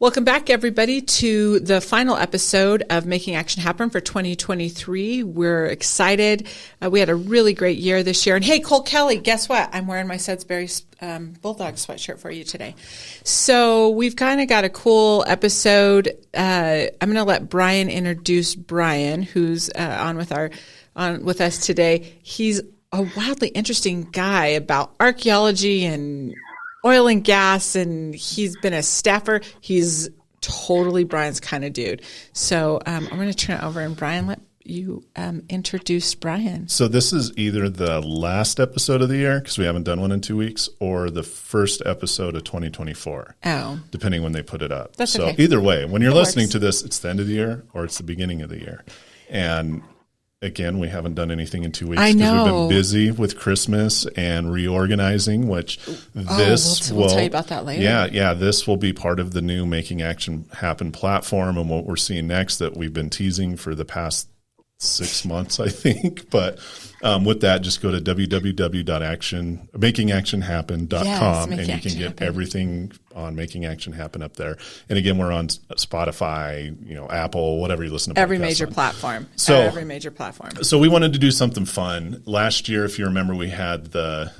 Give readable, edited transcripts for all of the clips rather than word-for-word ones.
Welcome back, everybody, to the final episode of Making Action Happen for 2023. We're excited. We had a really great year this year. And hey, Cole Kelly, guess what? I'm wearing my Sudbury Bulldog sweatshirt for you today. So we've kind of got a cool episode. I'm going to let Brian introduce Brian, who's on with us today. He's a wildly interesting guy about archaeology and oil and gas, and he's been a staffer. He's totally Brian's kind of dude. So I'm going to turn it over, and Brian, let you introduce Brian. So this is either the last episode of the year, because we haven't done one in 2 weeks, or the first episode of 2024. Oh. Depending when they put it up. That's so okay. Either way, when you're listening works. to this, it's the end of the year or it's the beginning of the year. And again, we haven't done anything in 2 weeks because we've been busy with Christmas and reorganizing, which we'll tell you about that later. Yeah. This will be part of the new Making Action Happen platform and what we're seeing next that we've been teasing for the past 6 months, I think. But with that, just go to www.makingactionhappen.com and you can get everything on Making Action Happen up there. And again, we're on Spotify, Apple, whatever you listen to. Every major platform. So we wanted to do something fun. Last year, if you remember, we had the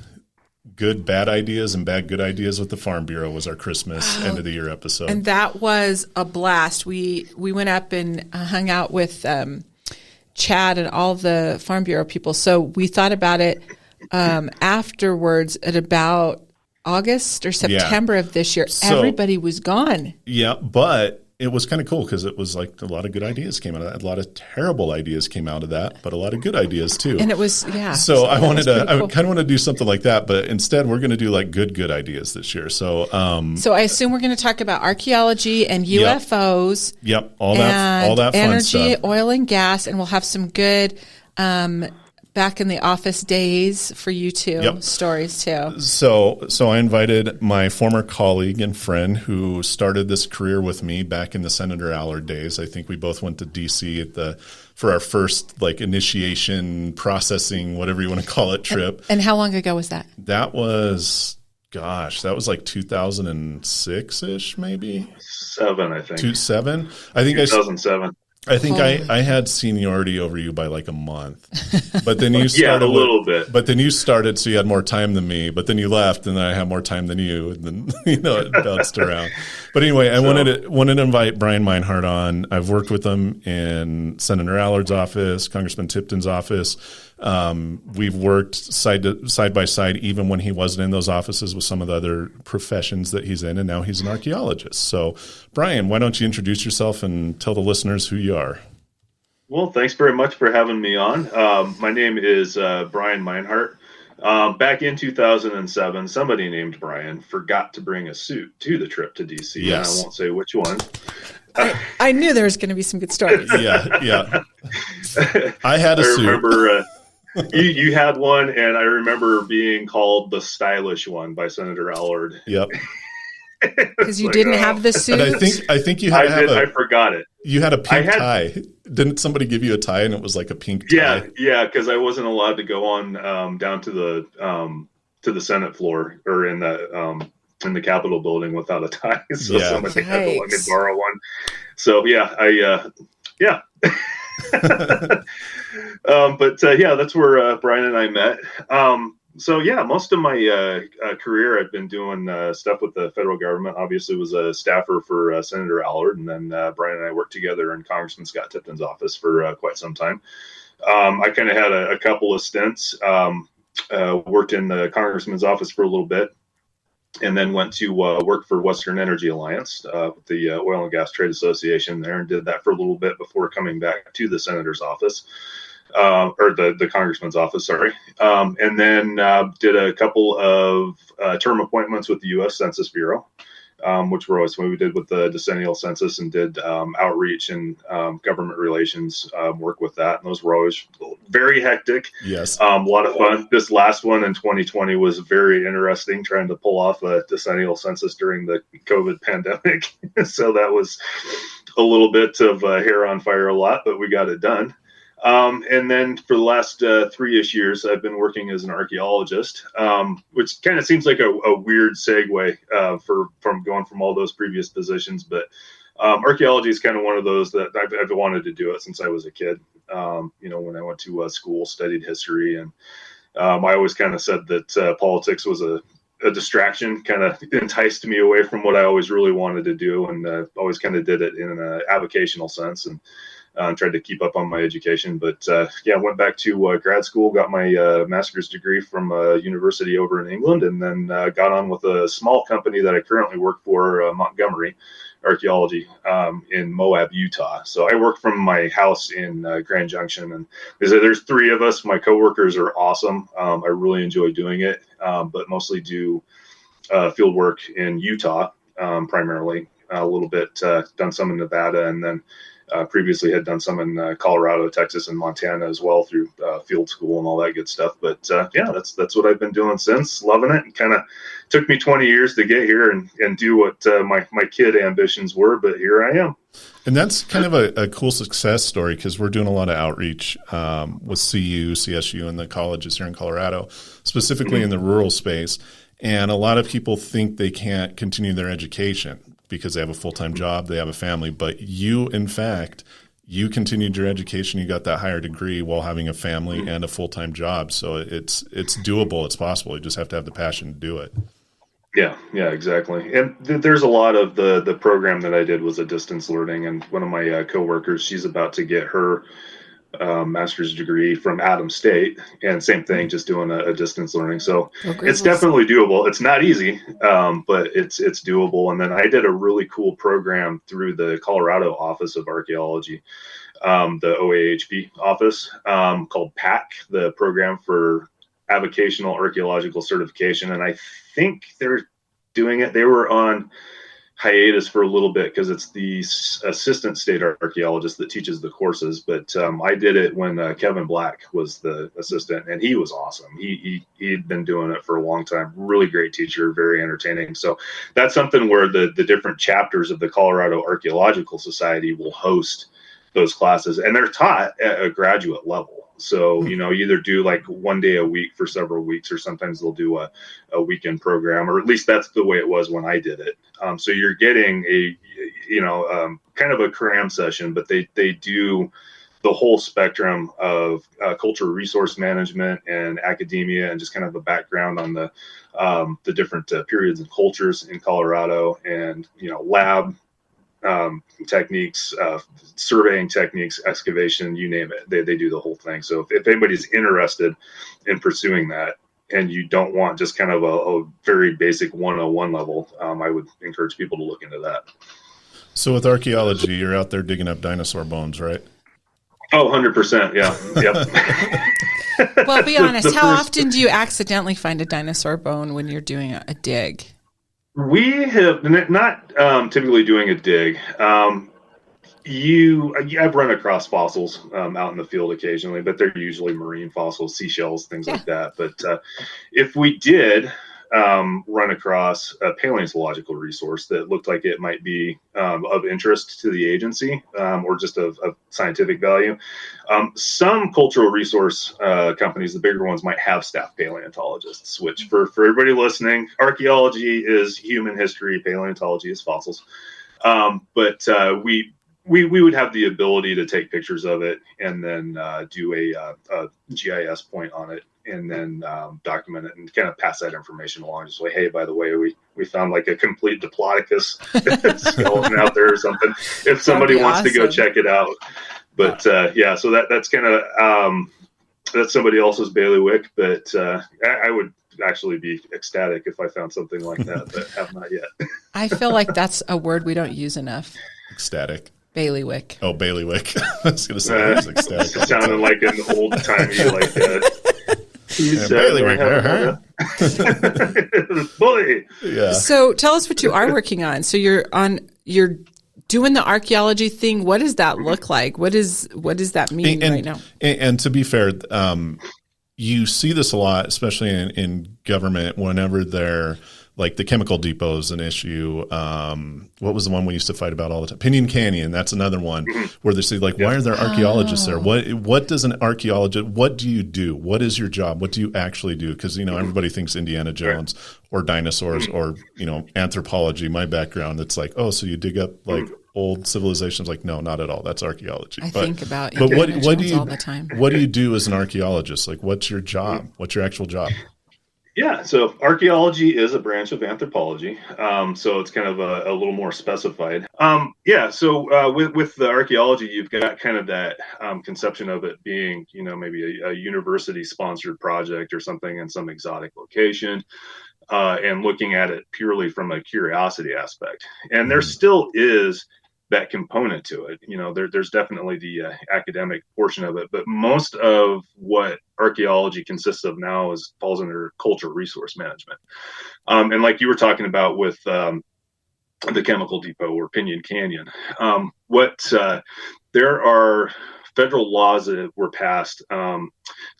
good, bad ideas and bad, good ideas with the Farm Bureau was our Christmas end of the year episode. And that was a blast. We went up and hung out with Chad and all the Farm Bureau people. So we thought about it afterwards at about August or September of this year. So, everybody was gone. Yeah, but it was kind of cool because it was like a lot of good ideas came out of that. A lot of terrible ideas came out of that, but a lot of good ideas too. And it was, So I kind of want to do something like that, but instead we're going to do like good ideas this year. So I assume we're going to talk about archaeology and UFOs. Yep. All that fun energy, stuff. Oil and gas, and we'll have some good back in the office days for you too, stories too. So I invited my former colleague and friend who started this career with me back in the Senator Allard days. I think we both went to DC for our first initiation, processing, whatever you want to call it, trip. And how long ago was that? That was like 2006-ish, maybe? 7, I think. 2007? I think 2007. I think I had seniority over you by like a month, but then you started a little bit. But then you started, so you had more time than me. But then you left, and then I had more time than you, and then it bounced around. But anyway, I wanted to invite Brian Meinhart on. I've worked with him in Senator Allard's office, Congressman Tipton's office. We've worked side by side, even when he wasn't in those offices, with some of the other professions that he's in, and now he's an archaeologist. So, Brian, why don't you introduce yourself and tell the listeners who you are? Well, thanks very much for having me on. My name is Brian Meinhart. Back in 2007, somebody named Brian forgot to bring a suit to the trip to DC. Yes. And I won't say which one. I knew there was going to be some good stories. Yeah. I had a suit. I remember you had one, and I remember being called the stylish one by Senator Allard. Yep. Because you didn't have the suit. And I think you had I forgot it. You had a pink tie. Didn't somebody give you a tie and it was like a pink tie? Yeah, because I wasn't allowed to go on down to the Senate floor or in the Capitol building without a tie. So somebody had to let me borrow one. So that's where Brian and I met. Most of my career I've been doing stuff with the federal government. Obviously was a staffer for Senator Allard, and then Brian and I worked together in Congressman Scott Tipton's office for quite some time. I kind of had a couple of stints, worked in the congressman's office for a little bit, and then went to work for Western Energy Alliance, with the Oil and Gas Trade Association there, and did that for a little bit before coming back to the senator's office. Or the congressman's office, sorry. And then did a couple of term appointments with the U.S. Census Bureau, which were always what we did with the decennial census, and did outreach and government relations work with that. And those were always very hectic. Yes. A lot of fun. This last one in 2020 was very interesting, trying to pull off a decennial census during the COVID pandemic. So that was a little bit of hair on fire a lot, but we got it done. And then for the last 3-ish years, I've been working as an archaeologist, which kind of seems like a weird segue from going from all those previous positions. But archaeology is kind of one of those that I've wanted to do it since I was a kid. When I went to school, studied history, and I always kind of said that politics was a distraction, kind of enticed me away from what I always really wanted to do, and always kind of did it in an avocational sense, and tried to keep up on my education. But went back to grad school, got my master's degree from a university over in England, and then got on with a small company that I currently work for, Montgomery Archaeology, in Moab, Utah. So I work from my house in Grand Junction, and there's 3 of us. My coworkers are awesome. I really enjoy doing it, but mostly do field work in Utah, primarily. A little bit done some in Nevada, and then previously had done some in Colorado, Texas, and Montana as well through field school and all that good stuff. But that's what I've been doing since. Loving it. And kind of took me 20 years to get here and do what my kid ambitions were, but here I am. And that's kind of a cool success story, because we're doing a lot of outreach with CU, CSU, and the colleges here in Colorado, specifically in the rural space. And a lot of people think they can't continue their education because they have a full-time job, they have a family. But you, in fact, you continued your education, you got that higher degree while having a family and a full-time job. So it's doable, it's possible. You just have to have the passion to do it. Yeah, exactly. And there's a lot of the program that I did was a distance learning. And one of my coworkers, she's about to get her master's degree from Adams State, and same thing, just doing a distance learning. So it's definitely doable. It's not easy, but it's doable. And then I did a really cool program through the Colorado Office of Archaeology, the OAHP office, called PAC, the Program for Avocational Archaeological Certification. And I think they're doing it. They were on hiatus for a little bit because it's the assistant state archaeologist that teaches the courses. But I did it when Kevin Black was the assistant, and he was awesome. He'd been doing it for a long time. Really great teacher, very entertaining. So that's something where the different chapters of the Colorado Archaeological Society will host those classes, and they're taught at a graduate level. So, either do like one day a week for several weeks, or sometimes they'll do a weekend program, or at least that's the way it was when I did it. So you're getting kind of a cram session, but they do the whole spectrum of cultural resource management and academia, and just kind of a background on the different periods and cultures in Colorado, and, lab techniques, surveying techniques, excavation, you name it. They do the whole thing. So if anybody's interested in pursuing that, and you don't want just kind of a very basic 101 level, I would encourage people to look into that. So with archaeology, you're out there digging up dinosaur bones, right? Oh, 100%. Yeah. Yep. Well, be honest. How often do you accidentally find a dinosaur bone when you're doing a dig? We have not typically doing a dig. I've run across fossils out in the field occasionally, but they're usually marine fossils, seashells, things like that. But if we did run across a paleontological resource that looked like it might be of interest to the agency, or just of scientific value, some cultural resource companies, the bigger ones, might have staff paleontologists, which for everybody listening, archaeology is human history, paleontology is fossils. But we would have the ability to take pictures of it, and then do a GIS point on it, and then document it and kind of pass that information along. Just like, hey, by the way, we found like a complete Diplodocus skeleton out there or something, if somebody wants to go check it out. But so that's kind of that's somebody else's bailiwick. But I would actually be ecstatic if I found something like that, but have not yet. I feel like that's a word we don't use enough. Ecstatic. Bailiwick. Oh, bailiwick. I was going to say ecstatic. Sounded like an old timey bailiwick. Boy. Yeah. So tell us what you are working on. So you're doing the archaeology thing. What does that look like? What does that mean right now? And to be fair, you see this a lot, especially in government, whenever they're like the chemical depot is an issue. What was the one we used to fight about all the time? Pinyon Canyon. That's another one where they say, like, why are there archaeologists there? What does an archaeologist, what do you do? What is your job? What do you actually do? Because, everybody thinks Indiana Jones or dinosaurs or, anthropology, my background. It's like, oh, so you dig up like old civilizations? Like, no, not at all. That's archaeology. I think about but what do you all the time. What do you do as an archaeologist? Like, what's your job? What's your actual job? Yeah, so archaeology is a branch of anthropology, so it's kind of a little more specified. So with the archaeology, you've got kind of that conception of it being, maybe a university-sponsored project or something in some exotic location, and looking at it purely from a curiosity aspect. And there still is that component to it. There's definitely the academic portion of it, but most of what archaeology consists of now falls under cultural resource management. And like you were talking about with the chemical depot or Pinyon Canyon, there are federal laws that were passed.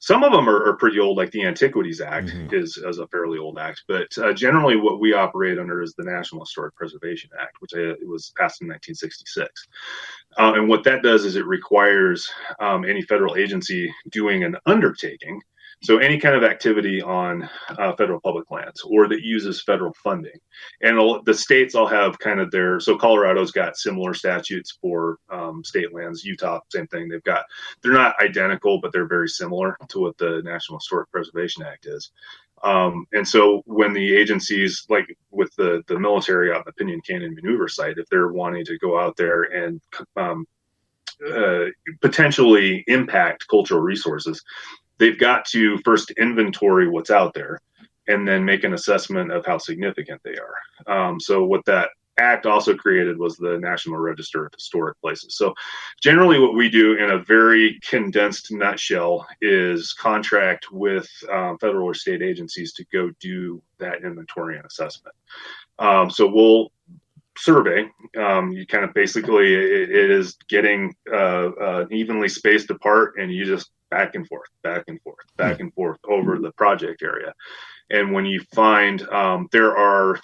Some of them are pretty old, like the Antiquities Act is a fairly old act, but generally what we operate under is the National Historic Preservation Act, which it was passed in 1966. And what that does is it requires any federal agency doing an undertaking, so any kind of activity on federal public lands or that uses federal funding. And the states all have kind of so Colorado's got similar statutes for state lands. Utah, same thing. They're not identical, but they're very similar to what the National Historic Preservation Act is. And so when the agencies, like with the military out in the Pinyon Canyon Maneuver Site, if they're wanting to go out there and potentially impact cultural resources, they've got to first inventory what's out there and then make an assessment of how significant they are. So what that act also created was the National Register of Historic Places. So generally what we do in a very condensed nutshell is contract with federal or state agencies to go do that inventory and assessment. So we'll survey. You kind of basically, it is getting evenly spaced apart, and you just back and forth over the project area. And when you find there are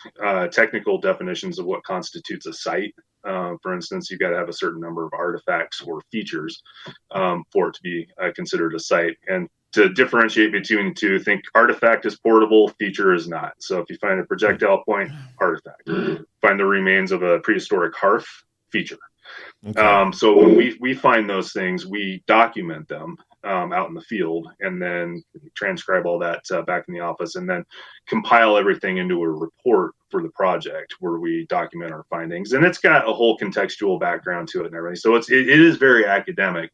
technical definitions of what constitutes a site. For instance, you've got to have a certain number of artifacts or features for it to be considered a site. And to differentiate between the two, think artifact is portable, feature is not. So if you find a projectile point, artifact. Find the remains of a prehistoric hearth, feature. Okay. So when we find those things, we document them out in the field, and then transcribe all that back in the office, and then compile everything into a report for the project where we document our findings. And it's got a whole contextual background to it and everything. So it is very academic.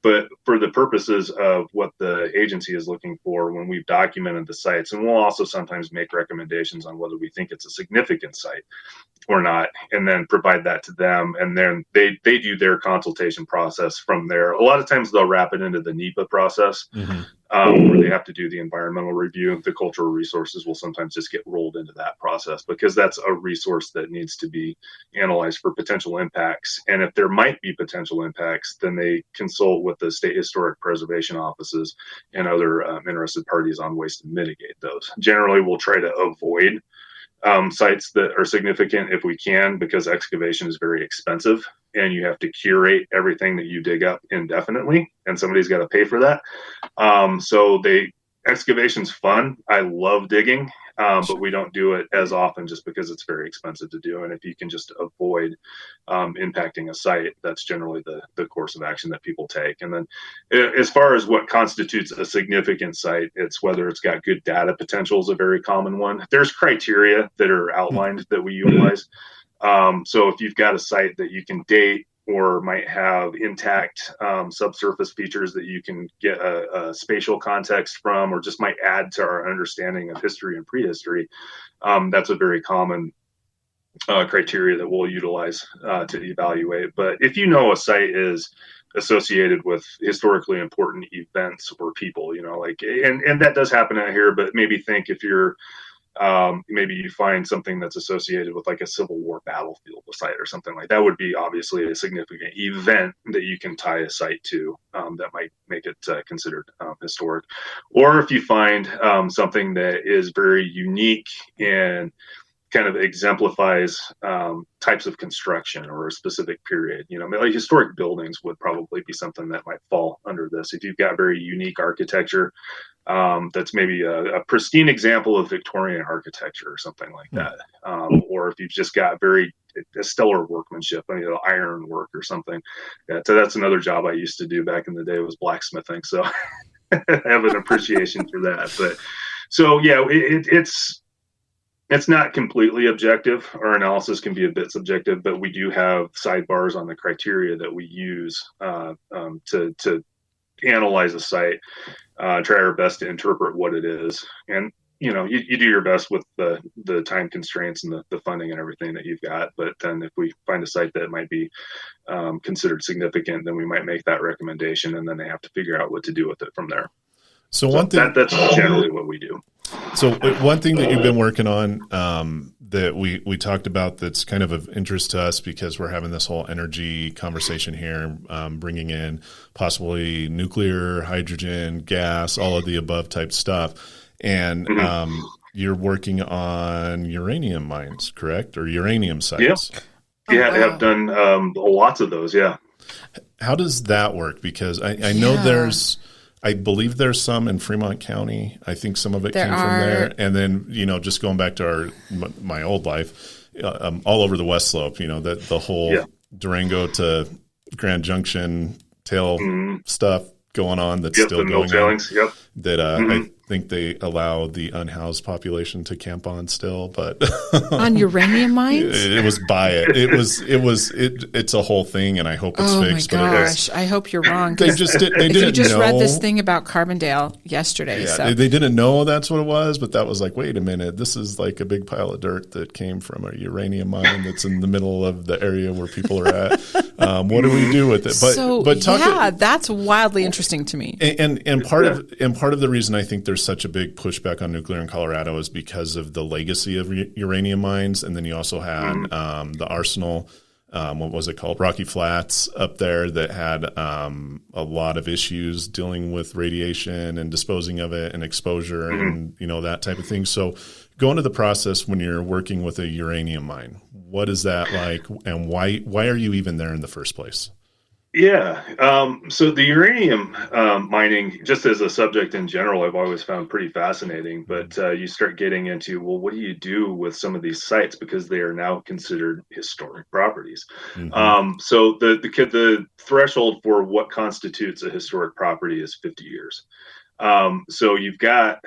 But for the purposes of what the agency is looking for when we've documented the sites, and we'll also sometimes make recommendations on whether we think it's a significant site or not, and then provide that to them. And then they do their consultation process from there. A lot of times they'll wrap it into the NEPA process, where they have to do the environmental review. The cultural resources will sometimes just get rolled into that process because that's a resource that needs to be analyzed for potential impacts. And if there might be potential impacts, then they consult with the state historic preservation offices and other interested parties on ways to mitigate those. Generally, we'll try to avoid sites that are significant if we can, because excavation is very expensive and you have to curate everything that you dig up indefinitely, and somebody's got to pay for that. Excavation's fun. I love digging, but we don't do it as often just because it's very expensive to do. And if you can just avoid impacting a site, that's generally the course of action that people take. And then as far as what constitutes a significant site, it's whether it's got good data potential is a very common one. There's criteria that are outlined that we utilize. So if you've got a site that you can date or might have intact subsurface features that you can get a spatial context from, or just might add to our understanding of history and prehistory, that's a very common criteria that we'll utilize to evaluate. But if you know a site is associated with historically important events or people, and that does happen out here, but maybe think if you're maybe you find something that's associated with like a Civil War battlefield site or something like that, would be obviously a significant event that you can tie a site to that might make it considered historic. Or if you find something that is very unique and kind of exemplifies types of construction or a specific period. Like historic buildings would probably be something that might fall under this. If you've got very unique architecture, that's maybe a pristine example of Victorian architecture or something like that. Or if you've just got very stellar workmanship, iron work or something. So that's another job I used to do back in the day, was blacksmithing. So I have an appreciation for that. But so, yeah, it's not completely objective. Our analysis can be a bit subjective, but we do have sidebars on the criteria that we use to analyze a site, try our best to interpret what it is. And, you do your best with the time constraints and the funding and everything that you've got. But then if we find a site that might be considered significant, then we might make that recommendation, and then they have to figure out what to do with it from there. So one thing that's generally what we do. So one thing that you've been working on that we talked about that's kind of interest to us, because we're having this whole energy conversation here, bringing in possibly nuclear, hydrogen, gas, all of the above type stuff. And you're working on uranium mines, correct? Or uranium sites? Yeah, I've done lots of those, yeah. How does that work? Because I know I believe there's some in Fremont County. I think some of it came from there. And then, just going back to my old life, all over the West Slope, the whole Durango to Grand Junction tail stuff going on that's still going on. That I think they allow the unhoused population to camp on still, but on uranium mines, it was by it. It's a whole thing, and I hope it's fixed. Oh my gosh, I hope you're wrong. They didn't you just know. Read this thing about Carbondale yesterday. Yeah, so. they didn't know that's what it was, but that was like, wait a minute, this is like a big pile of dirt that came from a uranium mine that's in the middle of the area where people are at. What do we do with it? That's wildly interesting to me. And part of the reason I think there's such a big pushback on nuclear in Colorado is because of the legacy of uranium mines, and then you also had the arsenal. What was it called? Rocky Flats up there that had a lot of issues dealing with radiation and disposing of it and exposure and that type of thing. So go into the process when you're working with a uranium mine. What is that like, and why are you even there in the first place? Yeah. So the uranium mining, just as a subject in general, I've always found pretty fascinating. But you start getting into, well, what do you do with some of these sites, because they are now considered historic properties? So the threshold for what constitutes a historic property is 50 years. So you've got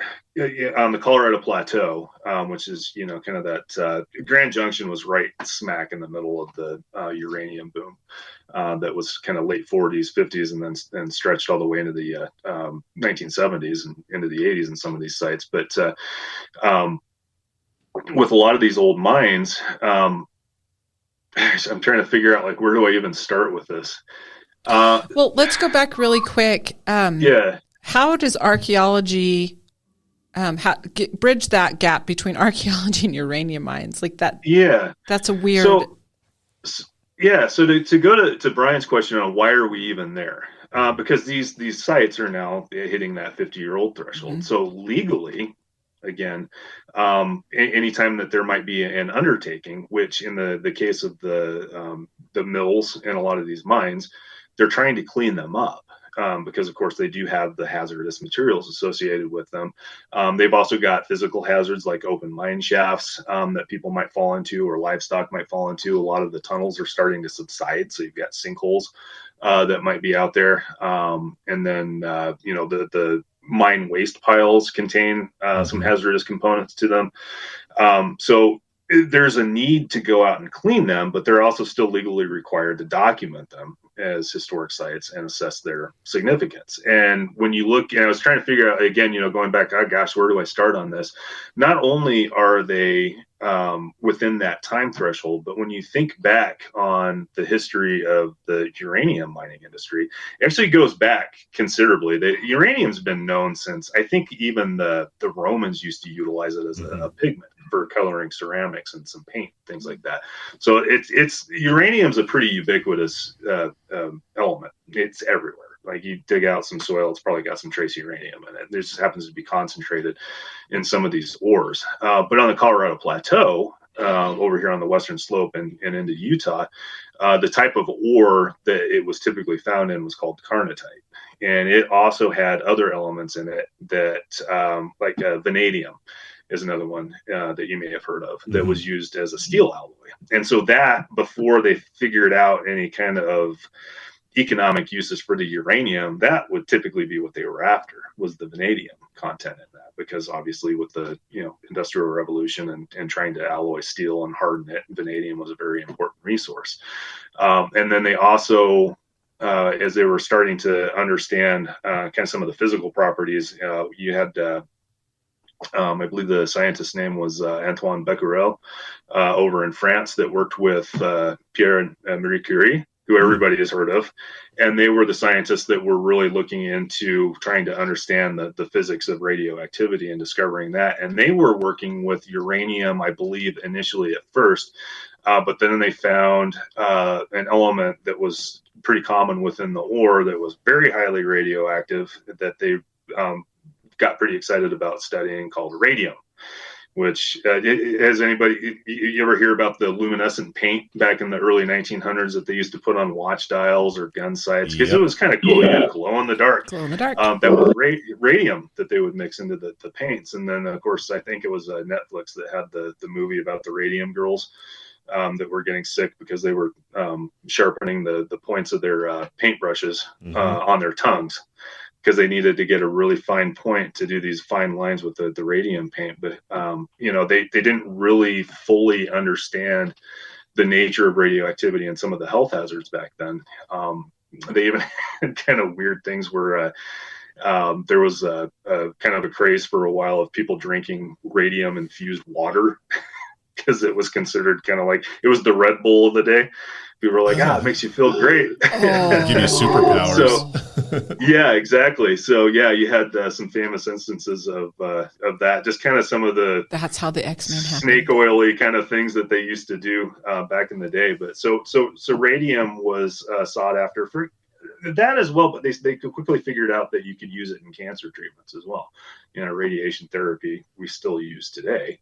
on the Colorado Plateau, which is, kind of that Grand Junction was right smack in the middle of the uranium boom that was kind of late 40s, 50s, and then stretched all the way into the 1970s and into the 80s in some of these sites. But with a lot of these old mines, I'm trying to figure out, like, where do I even start with this? Well, let's go back really quick. How does archaeology bridge that gap between archaeology and uranium mines? Like that? Yeah, that's a weird. So to go to Brian's question on why are we even there? Because these sites are now hitting that 50-year-old threshold. So legally, again, anytime that there might be an undertaking, which in the case of the mills and a lot of these mines, they're trying to clean them up. Because, of course, they do have the hazardous materials associated with them. They've also got physical hazards like open mine shafts that people might fall into or livestock might fall into. A lot of the tunnels are starting to subside, so you've got sinkholes that might be out there. And then, the mine waste piles contain some hazardous components to them. So there's a need to go out and clean them, but they're also still legally required to document them as historic sites and assess their significance. And when you look, and I was trying to figure out, again, going back, oh gosh, where do I start on this? Not only are they within that time threshold, but when you think back on the history of the uranium mining industry, it actually goes back considerably. The uranium's been known since, I think even the Romans used to utilize it as a pigment for coloring ceramics and some paint, things like that. So it's uranium's a pretty ubiquitous element. It's everywhere. Like you dig out some soil, it's probably got some trace uranium in it. There just happens to be concentrated in some of these ores. But on the Colorado Plateau, over here on the western slope and into Utah, the type of ore that it was typically found in was called carnotite. And it also had other elements in it that, like vanadium is another one that you may have heard of, that was used as a steel alloy. And so that, before they figured out any kind of economic uses for the uranium, that would typically be what they were after, was the vanadium content in that, because obviously with the industrial revolution and trying to alloy steel and harden it, vanadium was a very important resource. And then they also, as they were starting to understand kind of some of the physical properties, you had I believe the scientist's name was Antoine Becquerel over in France, that worked with Pierre and Marie Curie, who everybody has heard of. And they were the scientists that were really looking into trying to understand the physics of radioactivity and discovering that. And they were working with uranium, I believe, initially at first. But then they found an element that was pretty common within the ore that was very highly radioactive, that they got pretty excited about studying, called radium. Which has anybody, you ever hear about the luminescent paint back in the early 1900s that they used to put on watch dials or gun sights? Because it was kind of cool. Yeah. Glow in the dark. Glow in the dark. That was radium that they would mix into the paints. And then, of course, I think it was Netflix that had the movie about the radium girls that were getting sick because they were sharpening the points of their paintbrushes on their tongues, because they needed to get a really fine point to do these fine lines with the radium paint. But, they didn't really fully understand the nature of radioactivity and some of the health hazards back then. They even had kind of weird things where there was a kind of a craze for a while of people drinking radium infused water because it was considered kind of like, it was the Red Bull of the day. People were like, it makes you feel great. Give you superpowers. So, yeah, exactly. So, yeah, you had some famous instances of that. Just kind of some of the that's how the X-Men snake oily kind of things that they used to do back in the day. But so radium was sought after for that as well. But they quickly figured out that you could use it in cancer treatments as well. Radiation therapy we still use today.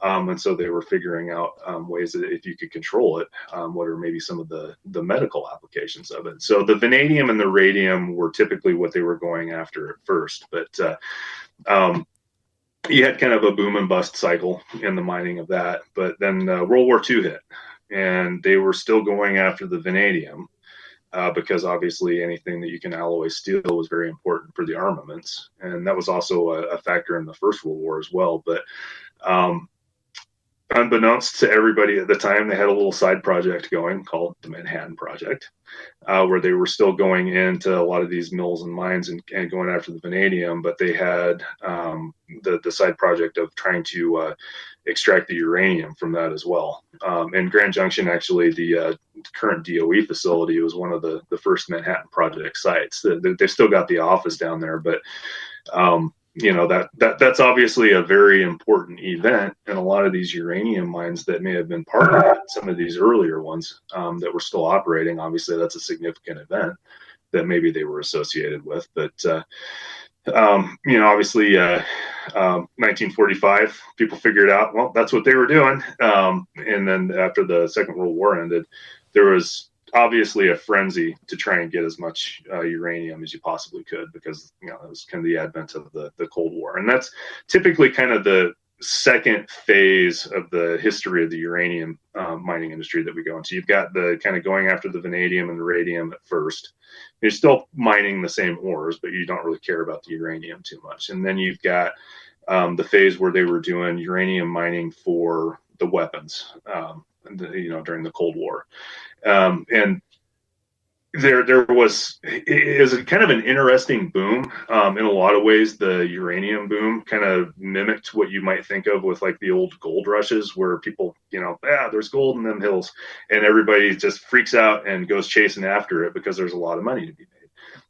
And so they were figuring out ways that if you could control it, what are maybe some of the medical applications of it. So the vanadium and the radium were typically what they were going after at first. But you had kind of a boom and bust cycle in the mining of that. But then World War II hit, and they were still going after the vanadium because obviously anything that you can alloy steel was very important for the armaments. And that was also a factor in the First World War as well. But unbeknownst to everybody at the time, they had a little side project going called the Manhattan Project, where they were still going into a lot of these mills and mines and going after the vanadium, but they had the side project of trying to extract the uranium from that as well. And Grand Junction, actually, the current DOE facility, was one of the first Manhattan Project sites. They've still got the office down there, but that's obviously a very important event, and a lot of these uranium mines that may have been part of some of these earlier ones that were still operating, obviously that's a significant event that maybe they were associated with. But obviously 1945, people figured out, well, that's what they were doing. And then after the Second World War ended, there was obviously a frenzy to try and get as much uranium as you possibly could, because it was kind of the advent of the Cold War. And that's typically kind of the second phase of the history of the uranium mining industry that we go into. You've got the kind of going after the vanadium and the radium at first. You're still mining the same ores, but you don't really care about the uranium too much. And then you've got the phase where they were doing uranium mining for the weapons, during the Cold War. And there was, it was kind of an interesting boom. In a lot of ways, the uranium boom kind of mimicked what you might think of with like the old gold rushes, where people, there's gold in them hills, and everybody just freaks out and goes chasing after it because there's a lot of money to be made.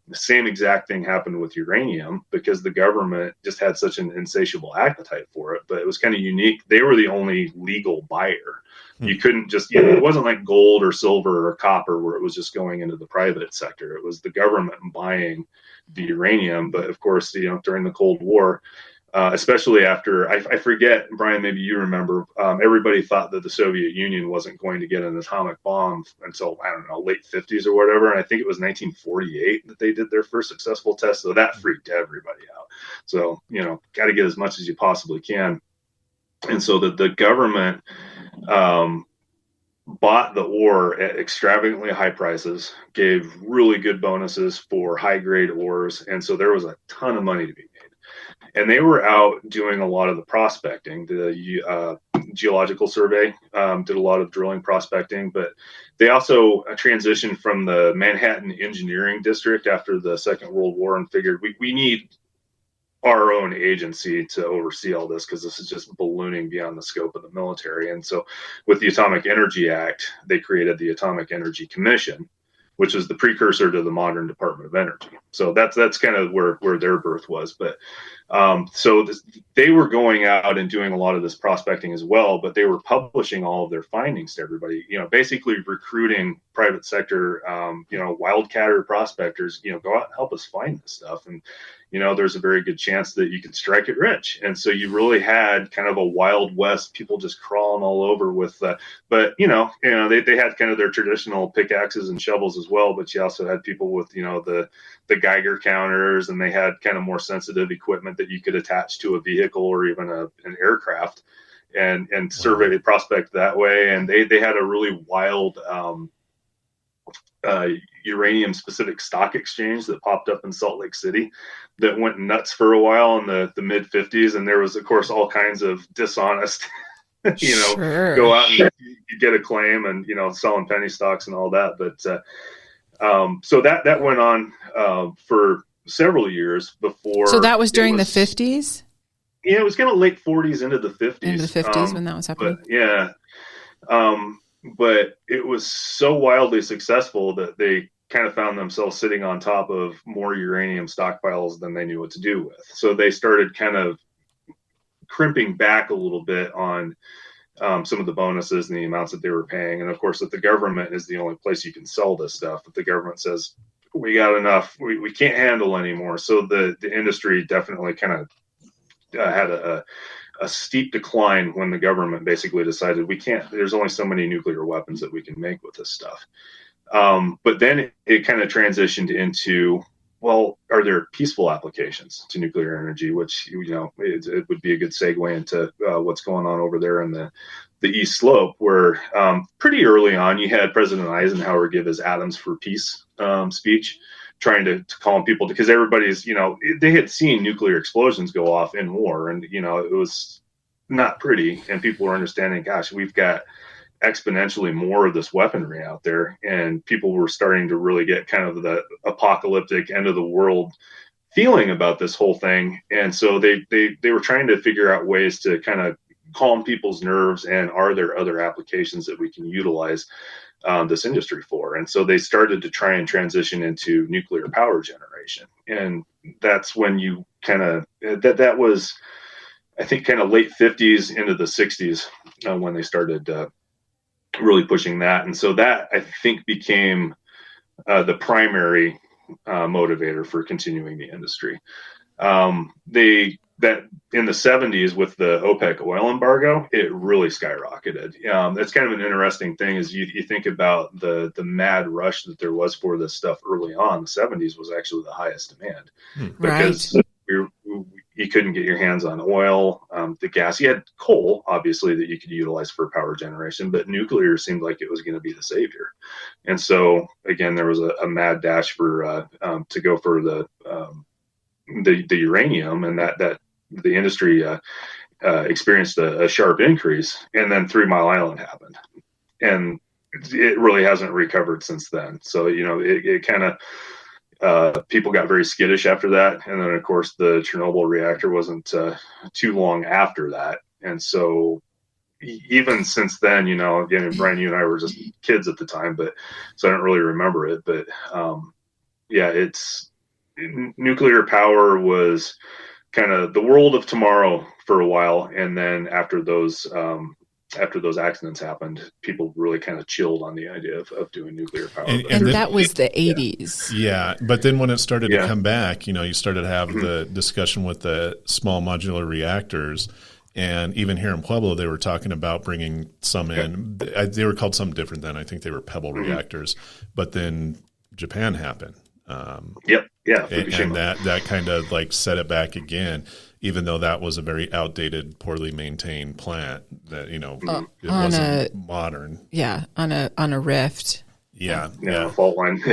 The same exact thing happened with uranium, because the government just had such an insatiable appetite for it. But it was kind of unique. They were the only legal buyer. You couldn't just, it wasn't like gold or silver or copper where it was just going into the private sector. It was the government buying the uranium. But of course, during the Cold War, especially after, I forget, Brian, maybe you remember, everybody thought that the Soviet Union wasn't going to get an atomic bomb until, I don't know, late 50s or whatever. And I think it was 1948 that they did their first successful test. So that freaked everybody out. So, got to get as much as you possibly can. And so the government bought the ore at extravagantly high prices, gave really good bonuses for high grade ores. And so there was a ton of money to be made. And they were out doing a lot of the prospecting. The Geological Survey did a lot of drilling prospecting, but they also transitioned from the Manhattan Engineering District after the Second World War and figured we need our own agency to oversee all this because this is just ballooning beyond the scope of the military. And so with the Atomic Energy Act, they created the Atomic Energy Commission, which is the precursor to the modern Department of Energy. So that's kind of where their birth was. But they were going out and doing a lot of this prospecting as well, but they were publishing all of their findings to everybody, basically recruiting private sector, wildcatter prospectors, go out and help us find this stuff. And, there's a very good chance that you could strike it rich. And so you really had kind of a Wild West, people just crawling all over with, but they had kind of their traditional pickaxes and shovels as well. But you also had people with, the Geiger counters, and they had kind of more sensitive equipment that you could attach to a vehicle or even an aircraft and survey the prospect that way. And they had a really wild, uranium specific stock exchange that popped up in Salt Lake City that went nuts for a while in the mid 50s. And there was, of course, all kinds of dishonest, Sure. go out and you get a claim and, selling penny stocks and all that. But, so that went on, for several years before. So that was during the 50s? Yeah, it was kind of late 40s into the 50s. Into the 50s when that was happening. But, yeah. But it was so wildly successful that they kind of found themselves sitting on top of more uranium stockpiles than they knew what to do with. So they started kind of crimping back a little bit on some of the bonuses and the amounts that they were paying. And of course, that the government is the only place you can sell this stuff. But the government says, we got enough, we can't handle anymore. So the industry definitely kind of had a steep decline when the government basically decided there's only so many nuclear weapons that we can make with this stuff. But then it kind of transitioned into, well, are there peaceful applications to nuclear energy, which, it would be a good segue into what's going on over there in the East Slope, where pretty early on you had President Eisenhower give his Atoms for Peace speech, trying to calm people, because everybody's, they had seen nuclear explosions go off in war, and, it was not pretty, and people were understanding, gosh, we've got exponentially more of this weaponry out there, and people were starting to really get kind of the apocalyptic end of the world feeling about this whole thing. And so they were trying to figure out ways to kind of calm people's nerves, and are there other applications that we can utilize this industry for? And so they started to try and transition into nuclear power generation. And that's when you kind of, that was, I think, kind of late 50s into the 60s when they started really pushing that. And so that, I think, became the primary motivator for continuing the industry. That in the 70s with the OPEC oil embargo, it really skyrocketed. That's kind of an interesting thing, is you think about the mad rush that there was for this stuff early on. The 70s was actually the highest demand because you couldn't get your hands on oil, the gas. You had coal, obviously, that you could utilize for power generation, but nuclear seemed like it was going to be the savior. And so, again, there was a mad dash for to go for the uranium, and that the industry experienced a sharp increase. And then 3 Mile Island happened, and it really hasn't recovered since then. So, it kind of, people got very skittish after that. And then, of course, the Chernobyl reactor wasn't too long after that. And so even since then, again, Brian, you and I were just kids at the time, so I don't really remember it. But nuclear power was kind of the world of tomorrow for a while. And then after those after those accidents happened, people really kind of chilled on the idea of doing nuclear power. And that was the 80s. Yeah. But then when it started to come back, you started to have the discussion with the small modular reactors. And even here in Pueblo, they were talking about bringing some in. They were called something different then. I think they were pebble reactors. But then Japan happened. And that kind of like set it back again, even though that was a very outdated, poorly maintained plant that, it wasn't modern. Yeah, on a rift. Yeah. Fault line.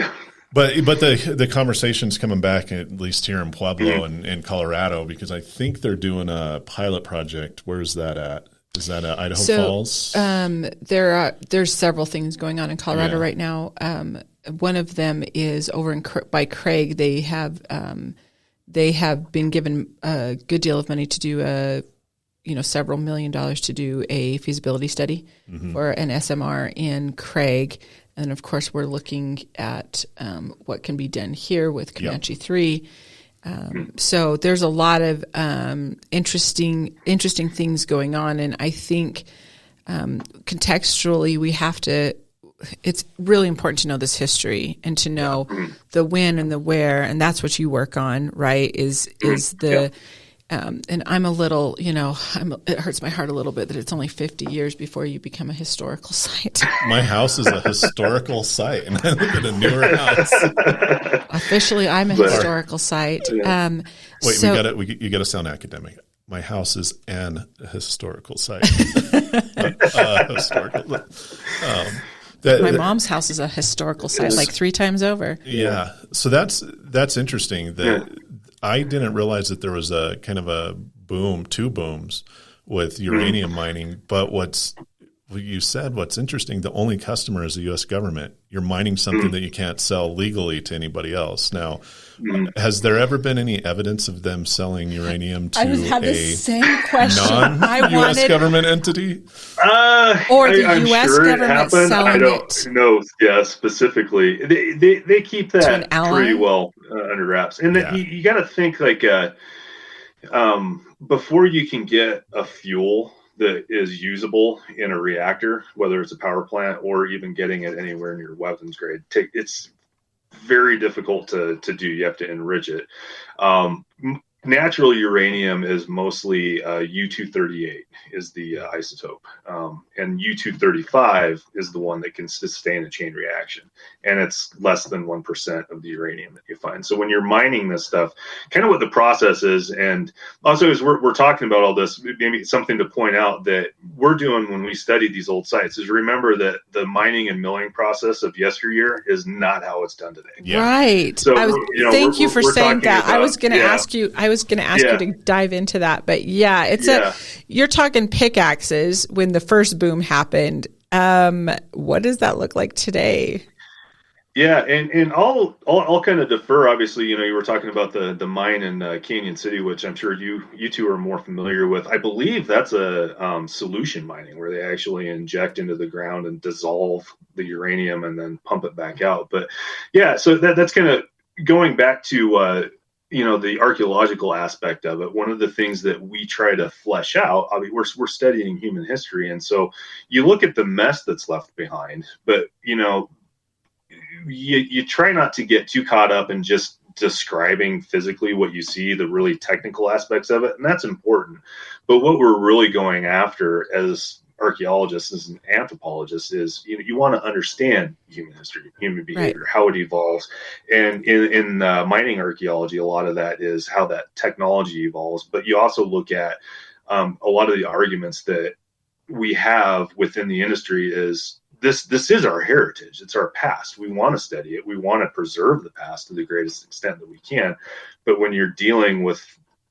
But the conversation's coming back, at least here in Pueblo and in Colorado, because I think they're doing a pilot project. Where's that at? Is that at Idaho Falls? There's several things going on in Colorado right now. One of them is over by Craig. They have been given a good deal of money to do several $1 million to do a feasibility study for an SMR in Craig. And of course, we're looking at what can be done here with Comanche 3. So there's a lot of interesting things going on. And I think contextually, it's really important to know this history and to know the when and the where. And that's what you work on, right? And I'm a little, it hurts my heart a little bit that it's only 50 years before you become a historical site. My house is a historical site, and I live in a newer house. Officially, I'm a historical site. You got to sound academic. My house is an historical site. Historical. My mom's house is a historical site, like 3 times over. Yeah, so that's interesting. I didn't realize that there was a kind of a boom, 2 booms with uranium mining. But what's interesting, the only customer is the U.S. government. You're mining something that you can't sell legally to anybody else. Now, has there ever been any evidence of them selling uranium to the same question. non-U.S. government entity? Or the U.S. government selling it? I don't know. Yeah, specifically, they keep that pretty well under wraps. And you got to think like before you can get a fuel that is usable in a reactor, whether it's a power plant or even getting it anywhere near weapons grade, it's very difficult to do. You have to enrich it. Natural uranium is mostly U-238 is the isotope, and U-235 is the one that can sustain a chain reaction, and it's less than 1% of the uranium that you find. So when you're mining this stuff, kind of what the process is, and also as we're talking about all this, maybe something to point out that we're doing when we study these old sites is remember that the mining and milling process of yesteryear is not how it's done today. Yeah. Right. So thank you for saying that. I was going to ask you. I was going to ask you to dive into that, but you're talking pickaxes when the first boom happened. What does that look like today? Yeah, and I'll kind of defer. Obviously, you were talking about the mine in Canyon City, which I'm sure you two are more familiar with. I believe that's a solution mining where they actually inject into the ground and dissolve the uranium and then pump it back out. But yeah, so that's kind of going back to the archaeological aspect of it. One of the things that we try to flesh out, I mean, we're studying human history, and so you look at the mess that's left behind, but you try not to get too caught up in just describing physically what you see, the really technical aspects of it, and that's important. But what we're really going after as archaeologists, as an anthropologist, is you want to understand human history, human behavior, right, how it evolves. And in mining archaeology, a lot of that is how that technology evolves. But you also look at a lot of the arguments that we have within the industry is this is our heritage. It's our past. We want to study it. We want to preserve the past to the greatest extent that we can. But when you're dealing with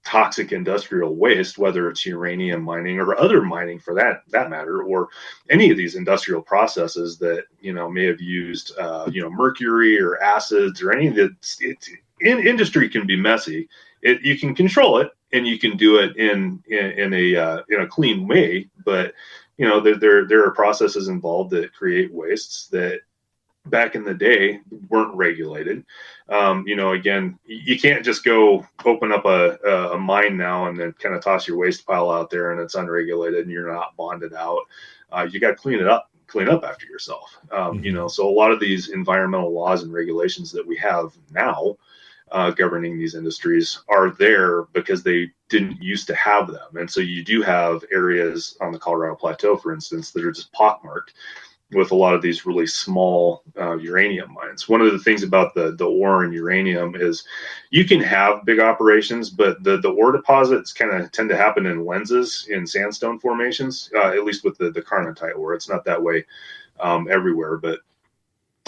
toxic industrial waste, whether it's uranium mining or other mining for that matter, or any of these industrial processes that may have used mercury or acids or any of the industry can be messy. You can control it and you can do it in a clean way, but there are processes involved that create wastes that back in the day weren't regulated. Again, you can't just go open up a mine now and then kind of toss your waste pile out there and it's unregulated and you're not bonded out. you got to clean up after yourself. So a lot of these environmental laws and regulations that we have now governing these industries are there because they didn't used to have them. And so you do have areas on the Colorado Plateau, for instance, that are just pockmarked with a lot of these really small uranium mines. One of the things about the ore and uranium is you can have big operations, but the ore deposits kind of tend to happen in lenses in sandstone formations, at least with the carnotite ore. It's not that way everywhere, but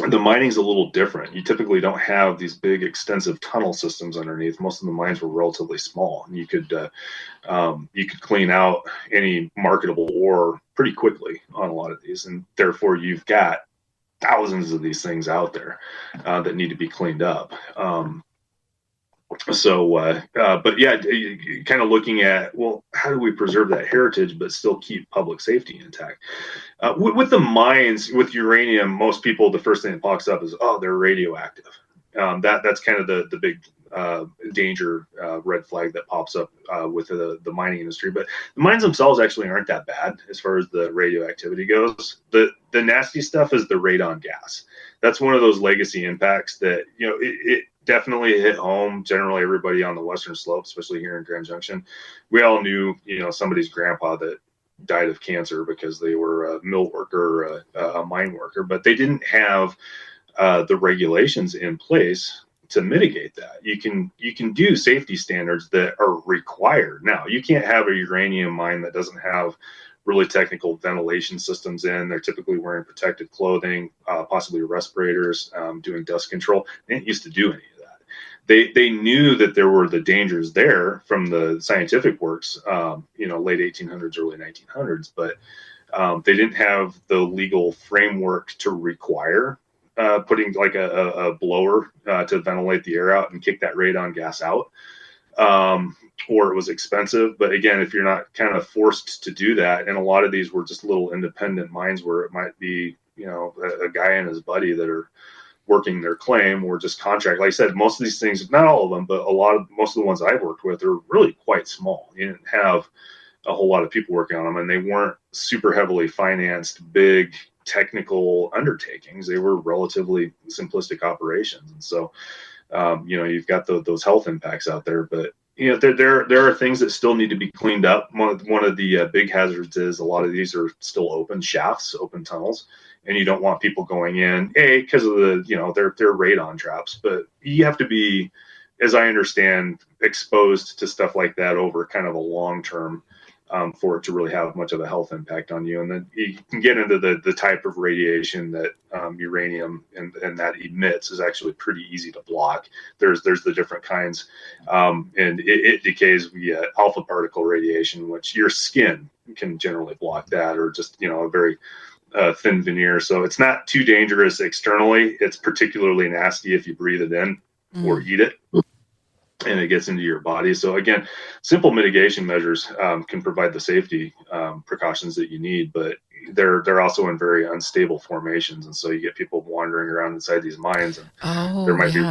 the mining's a little different. You typically don't have these big, extensive tunnel systems underneath. Most of the mines were relatively small, and you could clean out any marketable ore pretty quickly on a lot of these, and therefore you've got thousands of these things out there that need to be cleaned up. But yeah, kind of looking at, well, how do we preserve that heritage but still keep public safety intact? With the mines, with uranium, most people, the first thing that pops up is, oh, they're radioactive. That's kind of the big danger red flag that pops up with the mining industry. But the mines themselves actually aren't that bad as far as the radioactivity goes. The nasty stuff is the radon gas. That's one of those legacy impacts that, it definitely hit home. Generally, everybody on the western slope, especially here in Grand Junction, we all knew, somebody's grandpa that died of cancer because they were a mill worker, a mine worker, but they didn't have the regulations in place to mitigate that. You can do safety standards that are required. Now, you can't have a uranium mine that doesn't have really technical ventilation systems in. They're typically wearing protective clothing, possibly respirators, doing dust control. They didn't used to do any of that. They knew that there were the dangers there from the scientific works, late 1800s, early 1900s, but they didn't have the legal framework to require putting like a blower to ventilate the air out and kick that radon gas out. Or it was expensive. But again, if you're not kind of forced to do that, and a lot of these were just little independent mines where it might be, a guy and his buddy that are working their claim or just contract. Like I said, most of these things, not all of them, but most of the ones I've worked with are really quite small. You didn't have a whole lot of people working on them, and they weren't super heavily financed, big technical undertakings. They were relatively simplistic operations. And so, you've got those health impacts out there, but there are things that still need to be cleaned up. One of the big hazards is a lot of these are still open shafts, open tunnels, and you don't want people going in, because of the, they're radon traps, but you have to be, as I understand, exposed to stuff like that over kind of a long term for it to really have much of a health impact on you. And then you can get into the type of radiation that uranium and that emits is actually pretty easy to block. There's the different kinds, and it decays via alpha particle radiation, which your skin can generally block that, or just, a very thin veneer. So it's not too dangerous externally. It's particularly nasty if you breathe it in or eat it, and it gets into your body. So again, simple mitigation measures can provide the safety precautions that you need, but they're also in very unstable formations, and so you get people wandering around inside these mines, and there might be